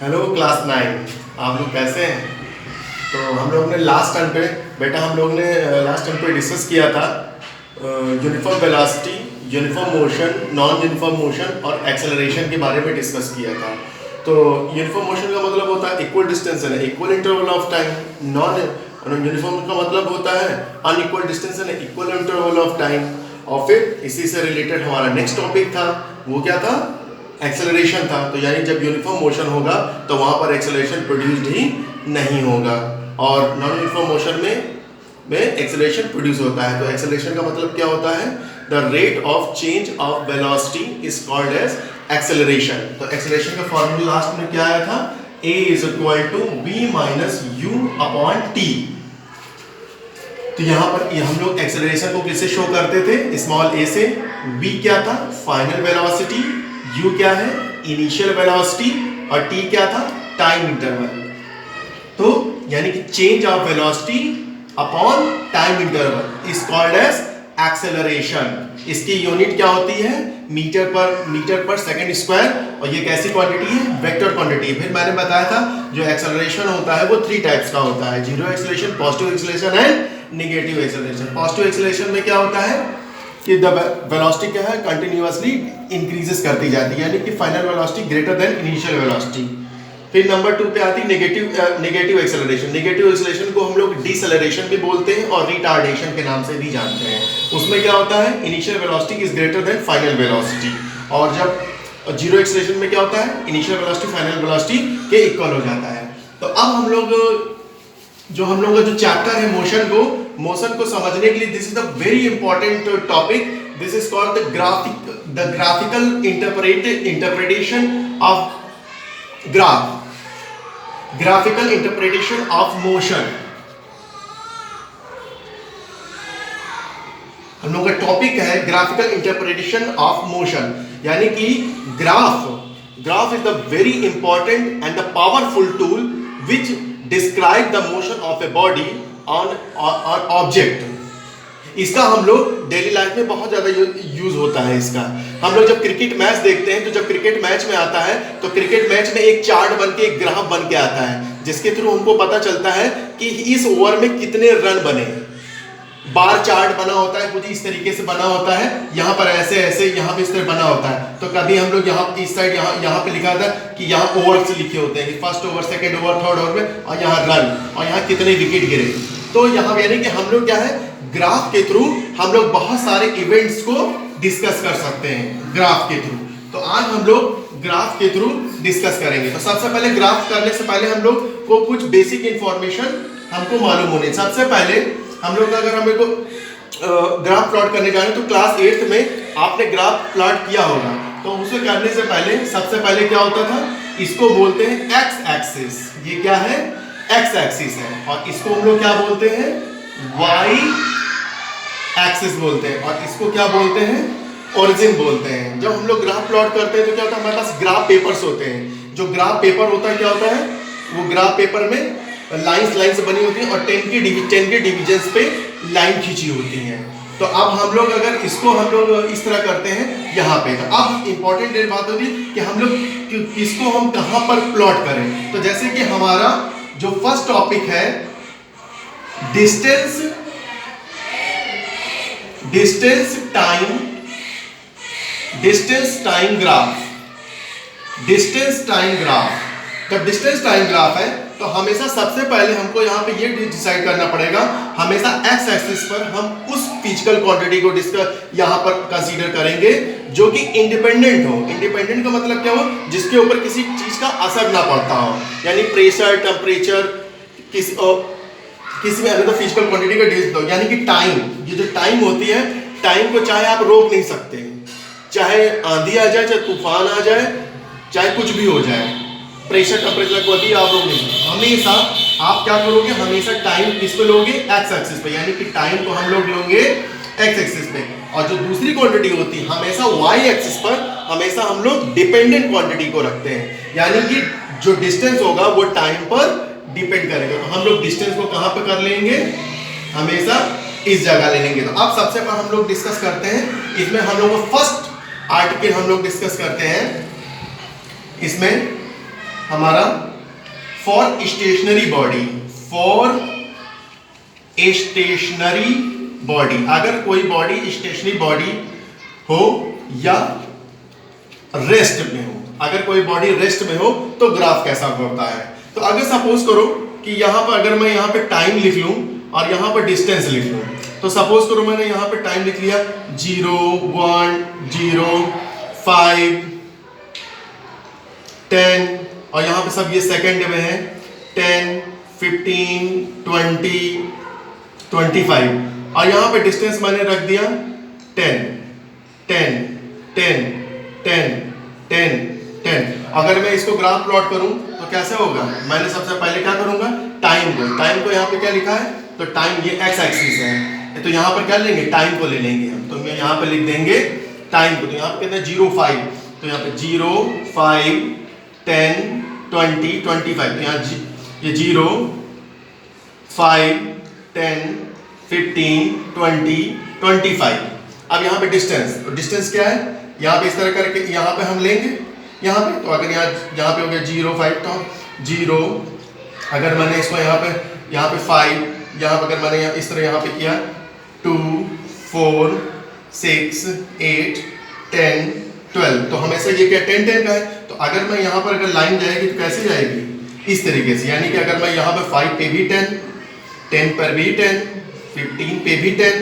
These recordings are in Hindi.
हेलो क्लास 9, आप लोग कैसे हैं? तो हम लोग ने लास्ट टाइम पे डिस्कस किया था uniform velocity, uniform motion, non uniform motion और एक्सेलरेशन के बारे में डिस्कस किया था। तो यूनिफॉर्म मोशन का मतलब होता है equal distance and equal interval of time. Non uniform का मतलब होता है unequal distance and equal interval of time. और फिर इसी से रिलेटेड हमारा नेक्स्ट टॉपिक था, वो क्या था? एक्सेलरेशन था। तो यानी जब यूनिफॉर्म मोशन होगा तो वहाँ पर एक्सेलरेशन प्रोड्यूस्ड ही नहीं होगा, और नॉन यूनिफॉर्म मोशन में एक्सेलरेशन प्रोड्यूस होता है। तो एक्सेलरेशन का मतलब क्या होता है? The rate of change of velocity is called as acceleration. तो एक्सेलरेशन का फॉर्मूला लास्ट में क्या आया था? A is equal to v minus u upon t. तो यहाँ पर हम लोग एक्सेलरेशन को किससे शो करते थे? स्मॉल a से। v क्या था? Final velocity. u क्या है? Initial velocity. और t क्या था? Time interval. तो यानी कि change of velocity upon time interval is called as acceleration. इसकी यूनिट क्या होती है? मीटर पर सेकंड स्क्वायर। और ये कैसी क्वांटिटी है? Vector quantity. फिर मैंने बताया था जो एक्सेलरेशन होता है वो 3 टाइप्स का होता है: zero acceleration, positive acceleration and negative acceleration. Positive acceleration में क्या होता है कि द वेलोसिटी क्या है? कंटिन्यूअसली इंक्रीजेस करती जाती है, यानी कि final velocity greater than initial velocity. फिर नंबर 2 पे आती है नेगेटिव एक्सेलरेशन। नेगेटिव एक्सेलरेशन को हम लोग डिसेलरेशन भी बोलते हैं और रिटार्डेशन के नाम से भी जानते हैं। उसमें क्या होता है? Initial velocity is greater than final velocity. और जब जीरो एक्सेलरेशन में क्या होता है? इनिशियल वेलोसिटी फाइनल वेलोसिटी के इक्वल हो जाता है। तो अब हम लोग का जो चैप्टर है मोशन को समझने के लिए, this is the very important topic. This is called the graphical interpretation of graphical interpretation of motion. हम लोग का टॉपिक है ग्राफिकल इंटरप्रिटेशन ऑफ मोशन, यानी कि graph is the very important and the powerful tool which describe the motion of a body on object. इसका हम लोग डेली लाइफ में बहुत ज्यादा यूज होता है इसका। हम लोग जब क्रिकेट मैच देखते हैं तो जब क्रिकेट मैच में आता है तो क्रिकेट मैच में एक चार्ट बन के, एक ग्राफ बन के आता है, जिसके थ्रू हमको पता चलता है कि इस ओवर में कितने रन बने। बार चार्ट बना होता है, कुछ इस तरीके से बना होता है, यहाँ पर ऐसे यहाँ पे इस तरह बना होता है। तो कभी हम लोग यहाँ इस साइड यहाँ पे लिखा था कि यहाँ ओवर्स लिखे होते हैं कि first over, second over, third over में, और यहाँ रन, और यहाँ कितने विकेट गिरे। तो यहाँ यानी कि हम लोग क्या है, ग्राफ के थ्रू हम लोग बहुत सारे इवेंट्स को डिस्कस कर सकते हैं ग्राफ के थ्रू। तो आज हम लोग ग्राफ के थ्रू डिस्कस करेंगे। तो सबसे पहले ग्राफ करने से पहले हम लोग को कुछ बेसिक इंफॉर्मेशन हमको मालूम होनी। सबसे पहले हम लोग अगर हमें को ग्राफ प्लॉट करने जाए तो क्लास 8th में आपने ग्राफ प्लॉट किया होगा। तो उसे करने से पहले सबसे पहले क्या होता था? इसको बोलते हैं एक्स एक्सिस। ये क्या है? एक्स एक्सिस है। और इसको हम लोग क्या बोलते हैं? वाई एक्सिस बोलते हैं। और इसको क्या बोलते हैं? ओरिजिन बोलते हैं। जब हम लोग ग्राफ प्लॉट करते हैं तो क्या होता है? हमारे पास ग्राफ पेपर्स होते हैं। जो ग्राफ पेपर होता है क्या होता है? वो ग्राफ पेपर में लाइंस बनी होती हैं और 10 के डिविजन्स पे लाइन खींची होती हैं। तो अब हम लोग अगर इसको हम लोग इस तरह करते हैं यहाँ पे, तो अब इंपॉर्टेंट बात होती है कि हम लोग किसको हम कहाँ पर प्लॉट करें। तो जैसे कि हमारा जो फर्स्ट टॉपिक है डिस्टेंस टाइम ग्राफ। जब डिस्टेंस टाइम ग्राफ है तो हमेशा सबसे पहले हमको यहाँ पे ये डिसाइड करना पड़ेगा, हमेशा एक्स एक्सिस पर हम उस फिजिकल क्वांटिटी को यहाँ पर कंसीडर करेंगे जो कि इंडिपेंडेंट हो। इंडिपेंडेंट का मतलब क्या हो? जिसके ऊपर किसी चीज का असर ना पड़ता हो, यानी प्रेशर, टेम्परेचर, किसी में अगर फिजिकल क्वांटिटी का डिस्टेंस हो, यानी कि टाइम। ये जो टाइम होती है, टाइम को चाहे आप रोक नहीं सकते, चाहे आंधी आ जाए, चाहे तूफान आ जाए, चाहे कुछ भी हो जाए, प्रेशर, टेम्परेचर को भी आप रोक नहीं सकते। हमेशा आप क्या करोगे? हमेशा टाइम किस पे लोगे? एक्स एक्सिस पे, यानी कि टाइम को हम लोग लोगे एक्स एक्सिस पे। और जो दूसरी क्वांटिटी होती है हमेशा वाई एक्सिस पर, हमेशा हम लोग डिपेंडेंट क्वांटिटी को रखते हैं, यानी कि जो डिस्टेंस होगा वो टाइम पर डिपेंड करेगा। तो हम लोग डिस्टेंस को कहाँ पे कर लेंगे? हमेशा इस जगह ले लेंगे। तो अब सबसे पहले हम लोग डिस्कस करते हैं, इसमें हम लोग फर्स्ट आर्टिकल हम लोग डिस्कस करते हैं। इसमें हमारा for stationary body, for stationary body, अगर कोई बॉडी स्टेशनरी बॉडी हो या रेस्ट में हो, अगर कोई बॉडी रेस्ट में हो तो ग्राफ कैसा होता है। तो अगर सपोज करो कि यहां पर अगर मैं यहां पे टाइम लिख लूं और यहां पर डिस्टेंस लिख लूं, तो सपोज करो मैंने यहां पे टाइम लिख लिया 0 1 0 5 10 और यहां पे सब ये सेकंड में है 10 15 20 25 और यहां पे डिस्टेंस मैंने रख दिया 10 10 10 10 10 10। अगर मैं इसको ग्राफ प्लॉट करूं तो कैसे होगा, मैंने सबसे पहले क्या करूंगा, टाइम को यहां पे क्या लिखा है, तो टाइम ये एक्स एक्सिस है, तो यहां पर क्या लेंगे, टाइम को ले लेंगे हम, तो मैं यहां पे लिख देंगे टाइम को, तो यहां पे कहते हैं 0 5, तो यहां पे 0 5 10 20 25, तो यहां ये 0 5 10 15 20 25। अब यहाँ पे डिस्टेंस, तो डिस्टेंस क्या है, यहाँ पे इस तरह करके यहाँ पे हम लेंगे, यहाँ पे तो अगर यहाँ पे हो गया 0 5, तो 0 अगर मैंने इसको यहाँ पे 5, यहाँ पे अगर मैंने इस तरह यहाँ पे किया 2 4 6 8 10 12, तो हमेशा ये क्या 10 10 का है, तो अगर मैं यहाँ पर अगर लाइन जाएगी तो कैसे जाएगी, इस तरीके से, यानी कि अगर मैं यहाँ पे 5 पे भी 10 10 पर भी 10 15 पे भी 10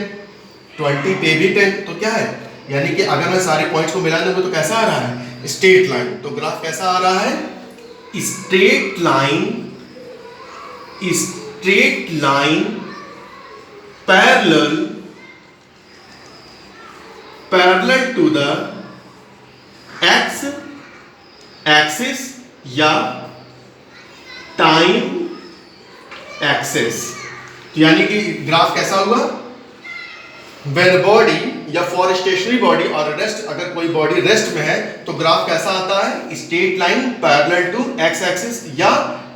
20 पे भी 10, तो क्या है, यानी कि अगर मैं सारे पॉइंट्स को मिला दूंगा तो कैसा आ रहा है, स्ट्रेट लाइन। तो ग्राफ कैसा आ रहा है, straight line parallel to the X axis या टाइम एक्सिस। यानी कि ग्राफ कैसा होगा, व्हेन बॉडी या फॉर स्टेशनरी बॉडी और रेस्ट, अगर कोई बॉडी रेस्ट में है तो ग्राफ कैसा आता है, straight line parallel to X axis या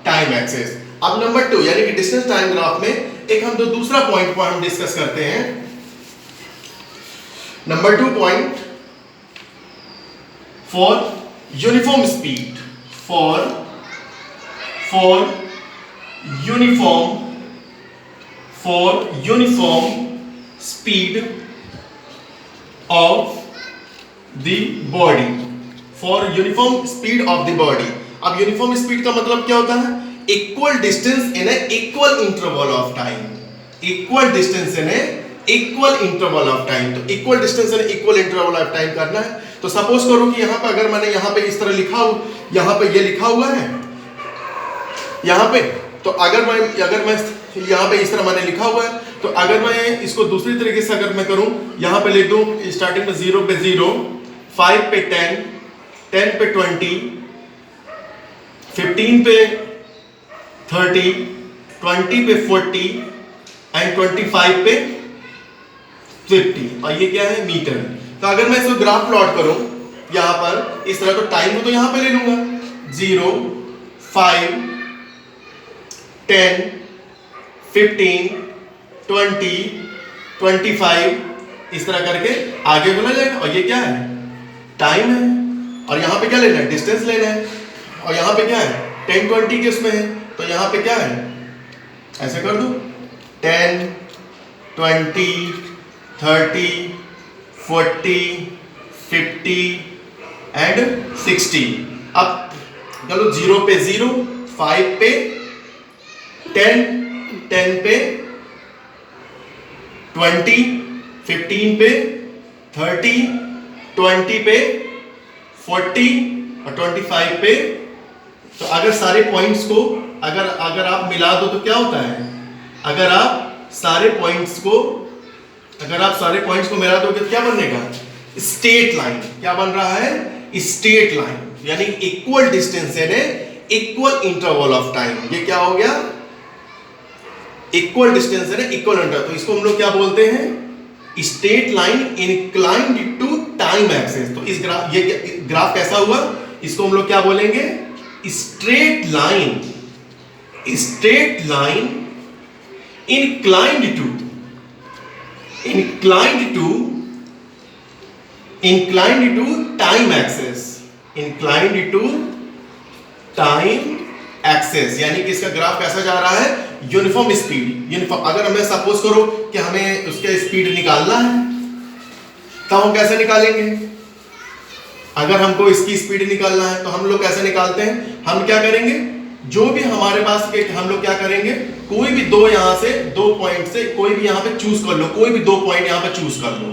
टाइम एक्सिस। अब नंबर 2 यानी कि डिस्टेंस टाइम ग्राफ में एक हम दूसरा पॉइंट को हम डिस्कस करते हैं। Number 2 point, for uniform speed, for uniform speed of the body, for uniform speed of the body। अब यूनिफॉर्म स्पीड का मतलब क्या होता है, equal distance in a equal interval of time, equal distance in a equal interval of time. तो equal distance in equal interval of time करना है। तो सपोज करो कि यहाँ पे अगर मैंने यहाँ पे इस तरह लिखा हो, यहाँ पे ये लिखा हुआ है यहाँ पे, तो अगर मैं यहाँ पे इस तरह मैंने लिखा हुआ है, तो अगर मैं इसको दूसरी तरीके से अगर मैं करूं, यहाँ पे लिख दूं स्टार्टिंग में 0 पे 0, 5 पे 10, 10 पे 20, 15 पे 30, 20 पे 40 एंड 25 पे 50, और ये क्या है, मीटर। तो अगर मैं इसको ग्राफ प्लॉट करूं यहाँ पर इस तरह, तो टाइम को तो यहाँ पे ले लूंगा 0 5 10 15 20 25 इस तरह करके आगे बोला जाएगा। और ये क्या है, टाइम है, और यहाँ पे क्या लेना है, डिस्टेंस लेना है, और यहाँ पे क्या है 10 20 के उसमें है, तो यहाँ पे क्या है, ऐसे कर दो 10 20 30 40 50 एंड 60। अब चलो 0 पे 0, 5 पे 10, 10 पे 20, 15 पे 30, 20 पे 40 और 25 पे। तो अगर सारे पॉइंट्स को अगर आप मिला दो तो क्या होता है, अगर आप सारे पॉइंट्स को मिला दो तो क्या बनेगा, स्ट्रेट लाइन। क्या बन रहा है, स्ट्रेट लाइन, यानी equal distance in equal interval of time. ये क्या हो गया, इक्वल डिस्टेंस है ना, इक्वल इंटरवल। तो इसको हम लोग क्या बोलते हैं, straight line inclined to time axis. तो इस ग्राफ कैसा हुआ, इसको हम लोग क्या बोलेंगे, straight line inclined to time axis, inclined to time axis, यानी कि इसका ग्राफ कैसा जा रहा है, यूनिफॉर्म स्पीड, यूनिफॉर्म। अगर हमें सपोज करो कि हमें उसके स्पीड निकालना है तो हम कैसे निकालेंगे, अगर हमको इसकी स्पीड निकालना है तो हम लोग कैसे निकालते हैं, हम क्या करेंगे, जो भी हमारे पास के हम लोग क्या करेंगे, कोई भी दो यहां से दो पॉइंट से कोई भी यहां पे चूज कर लो, कोई भी दो पॉइंट यहां पे चूज कर लो,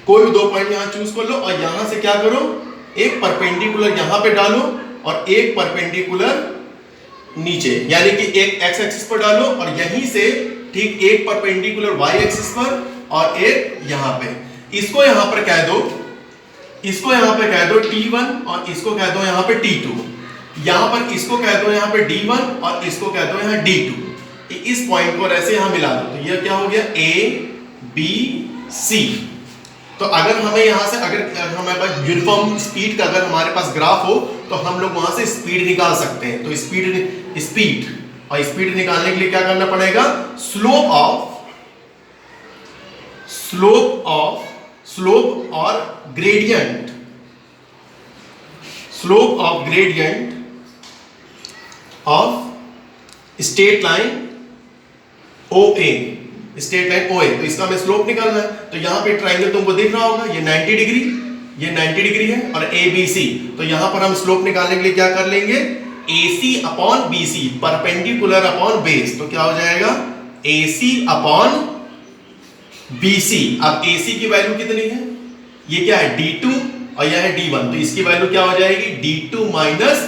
कोई भी दो पॉइंट यहां चूज कर लो और यहां से क्या करो, एक परपेंडिकुलर यहां पे डालो और एक परपेंडिकुलर नीचे, यानी कि एक एक्स एक्सिस पर डालो और यहीं से ठीक एक परपेंडिकुलर वाई एक्सिस पर और एक यहां पे, इसको यहां पर कह दो, इसको यहां पे कह दो T1 और इसको कह दो यहां पे T2, यहां पर इसको कह दो यहां पे D1 और इसको कह दो यहां D2। इस पॉइंट को ऐसे यहां मिला दो तो ये क्या हो गया, A B C। तो अगर हमें यहां से अगर हमारे पास यूनिफॉर्म स्पीड का अगर हमारे पास ग्राफ हो तो हम लोग वहां से स्पीड निकाल सकते हैं। तो स्पीड और स्पीड निकालने के लिए क्या करना पड़ेगा, स्लोप और gradient, slope of gradient of straight line OA, straight line OA। तो इसका हमें स्लोप निकालना है। तो यहां पे ट्रायंगल तुमको दिख रहा होगा, ये 90 डिग्री, ये 90 डिग्री है और ABC। तो यहां पर हम स्लोप निकालने के लिए क्या कर लेंगे, AC upon BC, perpendicular upon base. तो क्या हो जाएगा, AC अपॉन BC। अब AC की वैल्यू कितनी है, ये क्या है D2 और यह है D1, तो इसकी वैल्यू क्या हो जाएगी, D2 माइनस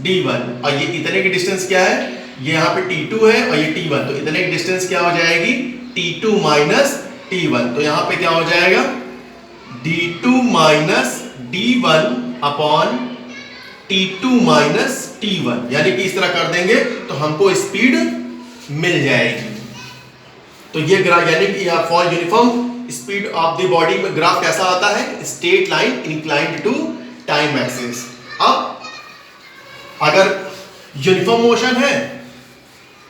D1। और ये इतने की डिस्टेंस क्या है, ये यहाँ पे T2 है और ये T1, तो इतने की डिस्टेंस क्या हो जाएगी, T2 माइनस T1। तो यहाँ पे क्या हो जाएगा, D2 minus D1 upon T2 minus T1, यानी कि इस तरह कर देंगे तो हमको स्पीड मिल जाएगी। तो ये ग्राफ यानी कि for uniform speed of the body में ग्राफ कैसा आता है, straight line inclined to time axis. अब अगर यूनिफॉर्म मोशन है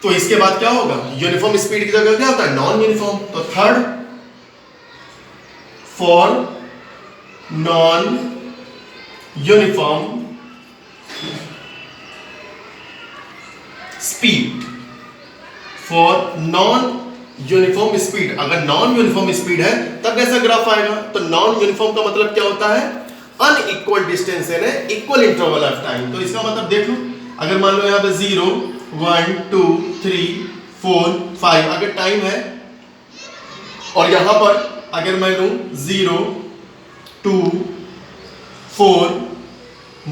तो इसके बाद क्या होगा, यूनिफॉर्म स्पीड की जगह क्या होता है, नॉन यूनिफॉर्म। तो third, for non uniform speed, for non uniform speed, अगर नॉन यूनिफॉर्म स्पीड है तब कैसा ग्राफ आएगा। तो नॉन यूनिफॉर्म का मतलब क्या होता है, अनइक्वल डिस्टेंस है, इक्वल इंटरवल ऑफ टाइम। तो इसका मतलब देख लो, अगर मान लो यहाँ पे 0 1 2 3 4 5 अगर टाइम है और यहां पर अगर मैं लूं 0 2 4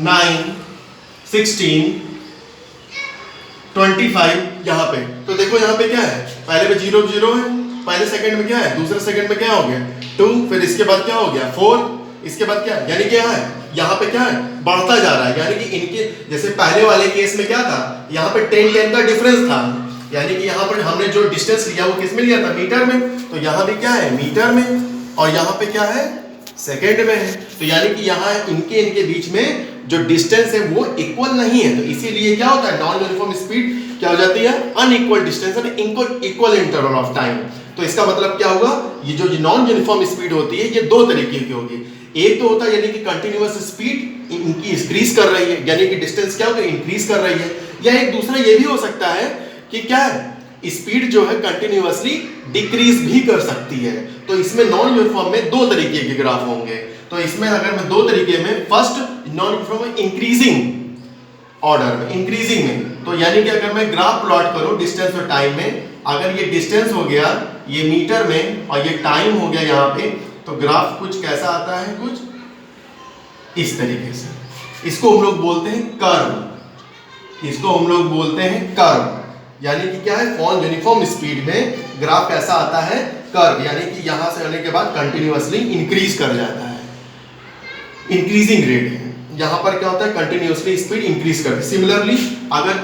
9 16 25 यहां पे, तो देखो यहां पे क्या है, पहले में 0 0 है, पहले सेकंड में क्या है, दूसरे सेकंड में क्या हो गया 2, फिर इसके बाद क्या हो गया 4, इसके बाद क्या, यानी क्या है, यहाँ पे क्या है, बढ़ता जा रहा है। यानी कि इनके जैसे पहले वाले केस में क्या था, यहाँ पे 10 का डिफरेंस था, यानी कि यहाँ पर हमने जो डिस्टेंस लिया वो किस में लिया था, मीटर में। तो यहाँ भी क्या है, मीटर में, और यहाँ पे क्या है, सेकंड में है। तो यानी कि यहाँ इनके बीच में जो डिस्टेंस है वो इक्वल नहीं है। तो इसीलिए क्या होता है, नॉन यूनिफॉर्म स्पीड क्या हो जाती है, unequal distance and equal interval of time. तो इसका मतलब क्या होगा, ये जो नॉन यूनिफॉर्म स्पीड होती है ये दो तरीके की होगी। एक तो होता है यानी कि कंटिन्यूअस स्पीड इनकी इंक्रीज कर रही है, यानी कि डिस्टेंस क्या होगा, इंक्रीज कर रही है। या एक दूसरा ये भी हो सकता है कि क्या है, स्पीड जो है कंटिन्यूअसली डिक्रीज भी कर सकती है। तो इसमें नॉन यूनिफॉर्म में दो तरीके के ग्राफ होंगे। तो इसमें अगर मैं दो तरीके में, फर्स्ट नॉन यूनिफॉर्म में इंक्रीजिंग ऑर्डर में, इंक्रीजिंग में, तो यानी कि अगर मैं ग्राफ प्लॉट करूं डिस्टेंस और टाइम में, अगर ये डिस्टेंस हो गया ये मीटर में और ये टाइम हो गया यहाँ पे, तो ग्राफ कुछ कैसा आता है, कुछ इस तरीके से। इसको हम लोग बोलते हैं कर्व, इसको हम लोग बोलते हैं कर्व। यानी कि क्या है, फॉर यूनिफॉर्म स्पीड में ग्राफ कैसा आता है, कर्व, यानी कि यहां से आने के बाद कंटिन्यूअसली इंक्रीज कर जाता है, इंक्रीजिंग रेट है। यहां पर क्या होता है, कंटिन्यूअसली स्पीड इंक्रीज करती है। सिमिलरली अगर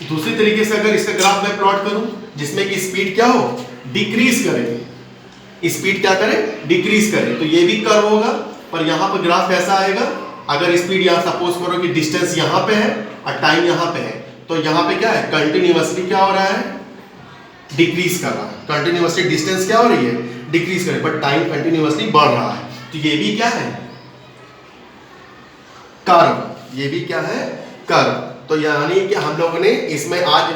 दूसरी तरीके से अगर इसका ग्राफ मैं प्लॉट करूं जिसमें कि स्पीड क्या हो, डिक्रीज करे, स्पीड क्या करे, डिक्रीज करे, तो ये भी कर्व होगा। पर यहां पर ग्राफ कैसा आएगा, अगर स्पीड यहां सपोज करो कि डिस्टेंस यहां पे है और टाइम यहां पे है, तो यहां पे क्या है, कंटिन्यूअसली क्या हो रहा है, डिक्रीज कर रहा है। कंटिन्यूअसली डिस्टेंस क्या हो रही है, डिक्रीज कर रही है, बट टाइम कंटिन्यूअसली बढ़ रहा है। तो ये भी क्या है, कर्व, ये भी क्या है, कर्व। तो यानी कि हम लोगों ने इसमें आज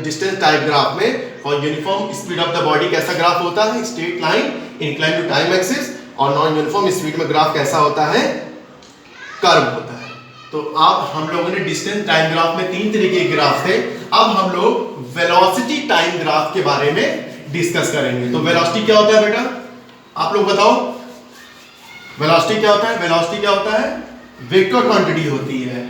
डिस्टेंस टाइप ग्राफ में for uniform speed of the body कैसा ग्राफ होता है, straight line incline to time axis, और नॉन यूनिफॉर्म स्पीड में ग्राफ कैसा होता है, कर्व होता है। तो अब हम लोगों ने डिस्टेंस टाइम ग्राफ में 3 तरीके के ग्राफ थे, अब हम लोग वेलोसिटी टाइम ग्राफ के बारे में डिस्कस करेंगे। तो वेलोसिटी क्या होता है बेटा, आप लोग बताओ, वेलोसिटी क्या होता है? वेलोसिटी क्या होता है? वेक्टर क्वांटिटी होती है।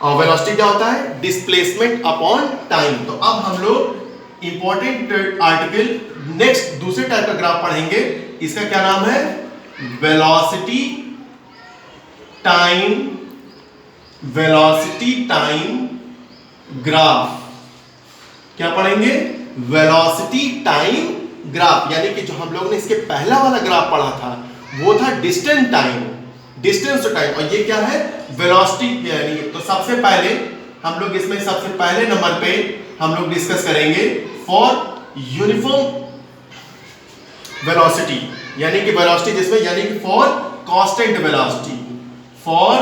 और वेलोसिटी क्या होता है? Displacement upon time. तो अब हम लोग इंपॉर्टेंट आर्टिकल नेक्स्ट दूसरे टाइप का ग्राफ पढ़ेंगे, इसका क्या नाम है? Velocity time, velocity time graph. क्या पढ़ेंगे? Velocity time graph. यानी कि जो हम लोग ने इसके पहला वाला ग्राफ पढ़ा था वो था distance time, distance to time, और ये क्या है? वेलोसिटी। यानी तो सबसे पहले हम लोग इसमें सबसे पहले नंबर पे हम लोग डिस्कस करेंगे फॉर यूनिफॉर्म वेलोसिटी, यानी कि वेलोसिटी जिसमें, यानी कि for constant velocity, for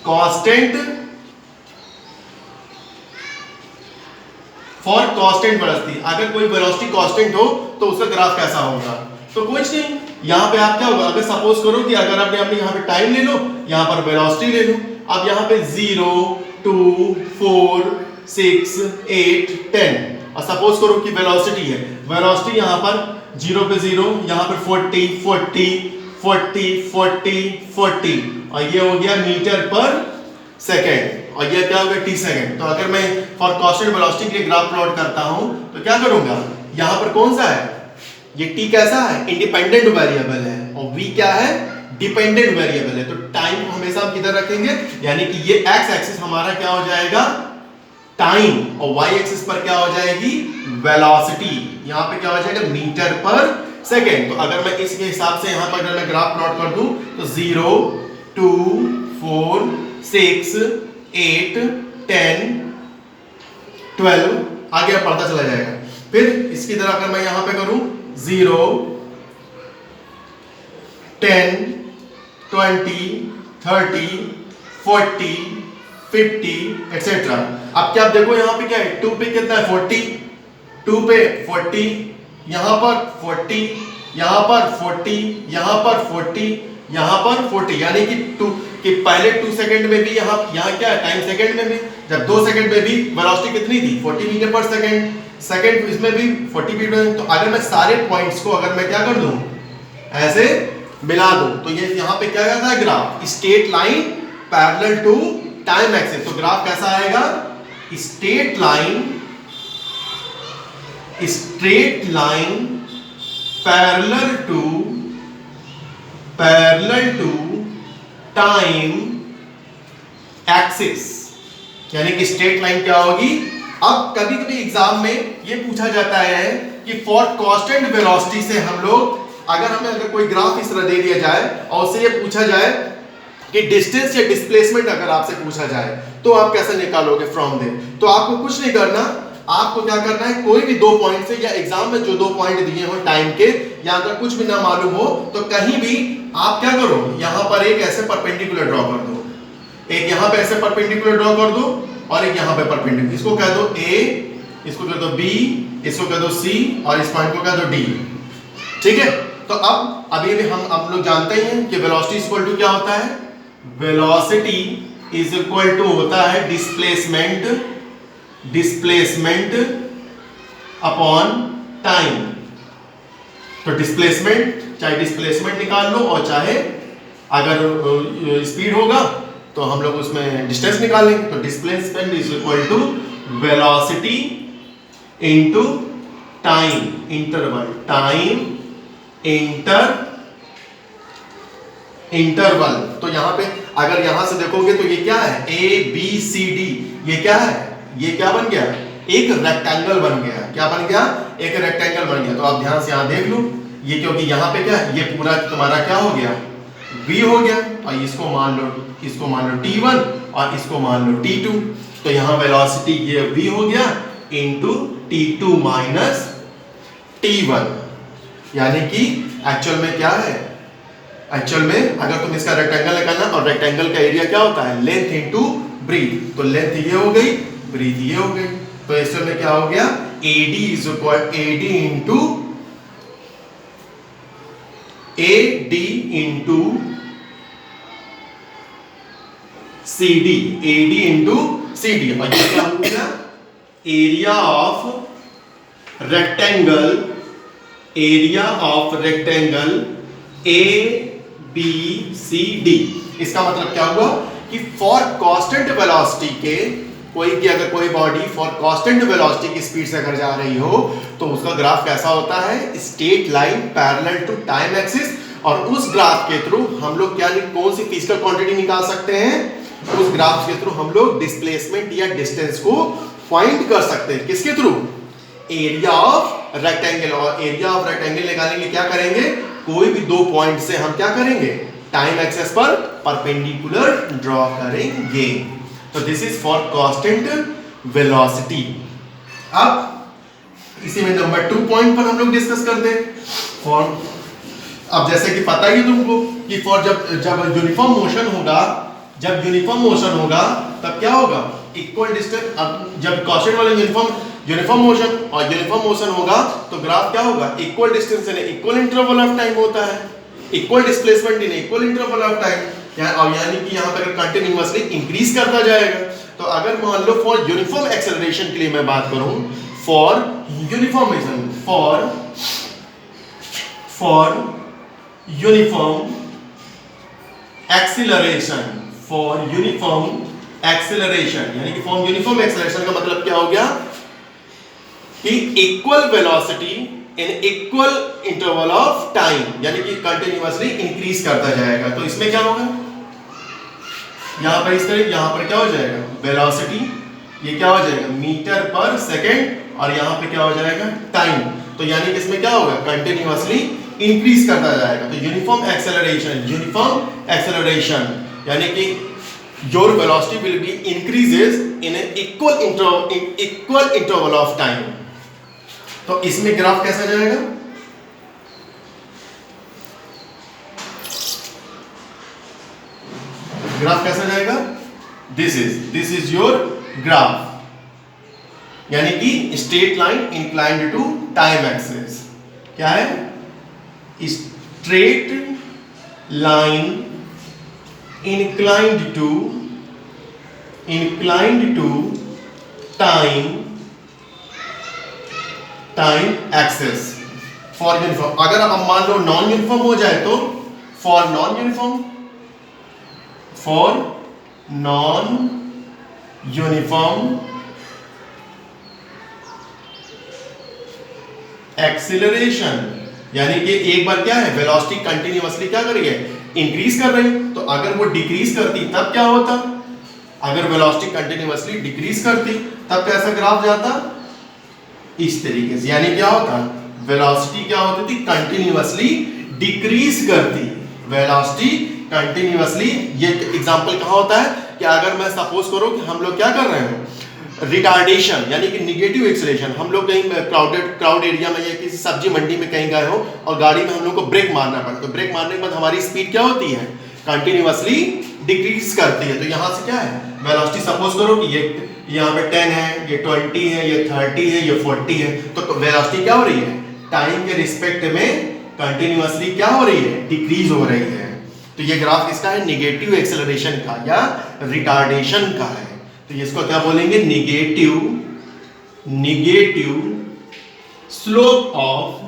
constant velocity. अगर कोई वेलोसिटी कांस्टेंट हो तो उसका ग्राफ कैसा होगा? तो कुछ नहीं, यहां पे आप क्या होगा, अगर सपोज करो कि अगर आपने यहां पे टाइम ले लो, यहां पर वेलोसिटी ले लो, अब यहां पे 0 2 4 6 8 10, और सपोज करो कि वेलोसिटी है, वेलोसिटी यहां पर 0 पे 0, यहां पर 40 40 40 40 40, और ये हो गया मीटर पर सेकेंड, और ये क्या हो गया? T second. तो अगर मैं फॉर कांस्टेंट वेलोसिटी के लिए ग्राफ प्लॉट करता हूं तो क्या करूंगा, यहां पर कौन सा है? ये t कैसा है? इंडिपेंडेंट वेरिएबल है, और v क्या है? डिपेंडेंट वेरिएबल है। तो टाइम को हमेशा हम किधर रखेंगे, यानी कि ये x एक्सिस हमारा क्या हो जाएगा? टाइम, और y एक्सिस पर क्या हो जाएगी? वेलोसिटी। यहां पे क्या हो जाएगा? मीटर पर सेकेंड। तो अगर मैं इसके हिसाब से यहां पर अगर मैं ग्राफ प्लॉट कर दूं तो 0 2 4 6 8 10 12 आगे अब बढ़ता चला जाएगा। फिर इसकी तरह अगर मैं यहां पे करूं 0 10 20 30 40 50 एक्सेट्रा। अब क्या आप देखो यहां पे क्या है? 2 पे कितना है? 40, 2 पे 40, यहां पर 40, यहां पर 40, यहां पर 40, यहां पर 40, यानी कि पहले 2 सेकंड में भी यहां क्या है? टाइम सेकंड में भी, जब 2 सेकंड में भी वेलोसिटी कितनी थी? 40 मीटर पर सेकंड, सेकंड इसमें भी 40 मीटर। तो अगर मैं सारे पॉइंट्स को अगर मैं क्या कर दूं, ऐसे मिला दूं, तो ये यहां पे क्या कहता है? Graph straight line parallel to time axis. तो ग्राफ कैसा आएगा? Straight line parallel to time axis, यानी कि स्ट्रेट लाइन क्या होगी? अब कभी कभी एग्जाम में ये पूछा जाता है कि फॉर कांस्टेंट वेलोसिटी से हम लोग अगर कोई ग्राफ इस तरह दे दिया जाए और उससे ये पूछा जाए कि डिस्टेंस या डिस्प्लेसमेंट अगर आपसे पूछा जाए तो आप कैसे निकालोगे फ्रॉम देयर? तो आपको कुछ नहीं करना, आपको क्या करना है? कोई भी 2 पॉइंट से, या एग्जाम में जो 2 पॉइंट दिए हो टाइम के, या अगर कुछ भी ना मालूम हो तो कहीं भी आप क्या करो, यहां पर एक ऐसे परपेंडिकुलर ड्रॉ कर दो, एक यहां पे ऐसे परपेंडिकुलर ड्रॉ कर दो, और एक यहां पे परपेंडिकुलर, इसको कह दो A, इसको कह दो B, इसको कह दो C, और इस पॉइंट को कह दो D। ठीक है? तो अब अभी भी हम लोग जानते ही हैं कि वेलोसिटी इक्वल टू क्या होता है? वेलोसिटी इज इक्वल टू होता है डिस्प्लेसमेंट अपॉन टाइम। तो डिस्प्लेसमेंट, चाहे डिस्प्लेसमेंट निकाल लो, और चाहे अगर स्पीड होगा तो हम लोग उसमें डिस्टेंस निकालेंगे। तो displacement is equal to velocity into time interval, time interval. तो यहां पे अगर यहां से देखोगे तो ये क्या है? A B C D, ये क्या है? ये क्या बन गया? एक रेक्टेंगल बन गया। क्या बन गया? एक रेक्टेंगल बन गया। तो आप ध्यान से यहां देख लो, ये क्योंकि यहां पे क्या है? ये पूरा तुम्हारा क्या हो गया? V हो गया, और इसको मान लो T1 और इसको मान लो T2। तो यहां वेलोसिटी ये V हो गया इनटू T2 माइनस T1, यानी कि एक्चुअल में क्या है? एक्चुअल में अगर तुम इसका रेक्टेंगल निकालना, और रेक्टेंगल का एरिया क्या होता है? लेंथ इनटू ब्रीथ, तो लेंथ ये हो गई, ब्रीथ ये हो गई। तो इसमें में क्या हो गया, AD is equal AD into CD, AD into CD। और ये क्या हो गया, area of rectangle, area of rectangle ABCD। इसका मतलब क्या हुआ कि फॉर कांस्टेंट वेलोसिटी के अगर कोई बॉडी फॉर कांस्टेंट वेलोसिटी की स्पीड से अगर जा रही हो तो उसका ग्राफ कैसा होता है, straight line parallel to time axis. और उस ग्राफ के थ्रू हम लोग कौन सी फिजिकल क्वांटिटी निकाल सकते हैं, उस ग्राफ के थ्रू हम लोग डिस्प्लेसमेंट या डिस्टेंस को फाइंड कर सकते हैं। किसके थ्रू, एरिया ऑफ रेक्टेंगल। और एरिया ऑफ रेक्टेंगल निकालने के लिए क्या करेंगे, कोई भी दो पॉइंट से हम क्या करेंगे, टाइम एक्सिस पर परपेंडिकुलर ड्रॉ करेंगे। तो this is for constant velocity. अब इसी में नंबर 2 पॉइंट पर हम लोग डिस्कस करते हैं। फॉर, अब जैसे कि पता ही तुमको कि फॉर जब यूनिफॉर्म मोशन होगा तब क्या होगा, इक्वल डिस्टेंस। अब जब कांस्टेंट वाला यूनिफॉर्म मोशन होगा तो ग्राफ क्या होगा, equal distance in equal interval of time होता है, equal displacement in equal interval of time. यानी कि यहाँ पर कंटिन्यूअसली इंक्रीज करता जाएगा। तो अगर मान लो फॉर यूनिफॉर्म एक्सेलरेशन के लिए मैं बात करूं, फॉर यूनिफॉर्म एक्सेलरेशन, यानी कि फॉर यूनिफॉर्म एक्सेलरेशन का मतलब क्या हो गया कि equal velocity in equal interval of time, यानी कि कंटिन्यूअसली इंक्रीज करता जाएगा। तो इसमें क्या होगा, यहां पर इस तरह, यहां पर क्या हो जाएगा, वेलोसिटी, ये क्या हो जाएगा मीटर पर सेकंड, और यहां पे क्या हो जाएगा टाइम। तो यानी कि इसमें क्या होगा, कंटिन्यूअसली इंक्रीज करता जाएगा। तो यूनिफॉर्म एक्सेलरेशन यानी कि your velocity will be increases in an equal interval of time. तो इसमें ग्राफ कैसा जाएगा, ग्राफ कैसा जाएगा, दिस इज योर ग्राफ, यानी कि straight line inclined to time axis. क्या है, straight line inclined to time axis for uniform. अगर अब मान लो नॉन यूनिफॉर्म हो जाए तो फॉर नॉन यूनिफॉर्म एक्सीलरेशन, यानी कि एक बार क्या है, वेलोसिटी कंटिन्यूअसली क्या कर रही है, इंक्रीज कर रही है। तो अगर वो डिक्रीज करती तब क्या होता, अगर वेलोसिटी कंटिन्यूअसली डिक्रीज करती तब कैसा ग्राफ जाता, इस तरीके से। यानी क्या होता, वेलोसिटी क्या होती थी, कंटिन्यूअसली डिक्रीज करती, वेलोसिटी कंटिन्यूअसली। ये एग्जांपल कहां होता है कि अगर मैं सपोज करो कि हम लोग क्या कर रहे हैं, रिटार्डेशन यानी कि निगेटिव एक्सेलरेशन, हम लोग कहीं क्राउड एरिया में या किसी सब्जी मंडी में कहीं गए हो और गाड़ी में हम लोग को ब्रेक मारना पड़ता है, तो ब्रेक मारने के बाद हमारी स्पीड क्या होती है, कंटिन्यूअसली डिक्रीज करती है। तो यहां से क्या है, वेलोसिटी सपोज करो कि ये यहाँ पे 10 है, ये 20 है, ये 30 है, ये 40 है, तो वेलोसिटी क्या हो रही है, टाइम के रिस्पेक्ट में कंटिन्यूअसली क्या हो रही है, डिक्रीज हो रही है। तो ये ग्राफ किसका है, निगेटिव एक्सेलरेशन का या रिटार्डेशन का है। तो इसको क्या बोलेंगे, negative slope of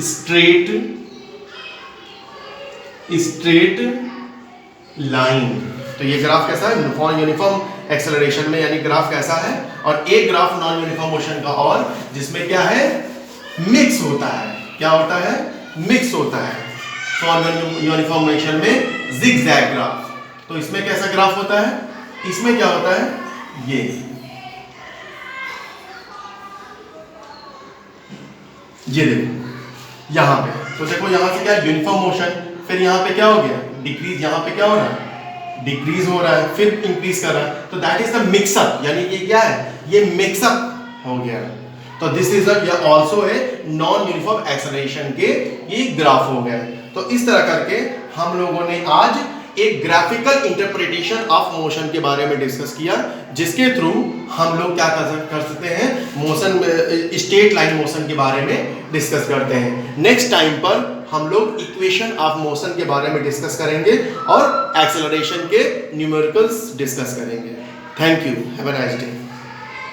straight line. तो ये ग्राफ कैसा है, यूनिफॉर्म एक्सेलरेशन में, यानी ग्राफ कैसा है, और एक ग्राफ नॉन यूनिफॉर्म मोशन का और जिसमें क्या है, मिक्स होता है। क्या होता है, मिक्स होता है। फॉर यूनिफॉर्म मोशन में जिगजैग ग्राफ। तो इसमें कैसा ग्राफ होता है, इसमें क्या होता है, ये देखो यहां पे, तो देखो यहां से क्या, यूनिफॉर्म मोशन, फिर यहां पे क्या हो गया, डिक्रीज, यहां पे क्या हो रहा है, डिक्रीज हो रहा है, फिर इंक्रीज कर रहा है। तो दैट इज द मिक्सअप, यानी कि क्या है, ये मिक्सअप हो गया। तो this is also a non uniform acceleration के ये ग्राफ हो गए। तो इस तरह करके हम लोगों ने आज एक ग्राफिकल इंटरप्रिटेशन ऑफ मोशन के बारे में डिस्कस किया, जिसके थ्रू हम लोग क्या कर सकते हैं, मोशन स्ट्रेट लाइन मोशन के बारे में डिस्कस करते हैं। नेक्स्ट टाइम पर हम लोग इक्वेशन ऑफ मोशन के बारे में डिस्कस करेंगे और एक्सेलरेशन के न्यूमेरिकल्स डिस्कस करेंगे। Thank you, have a nice day.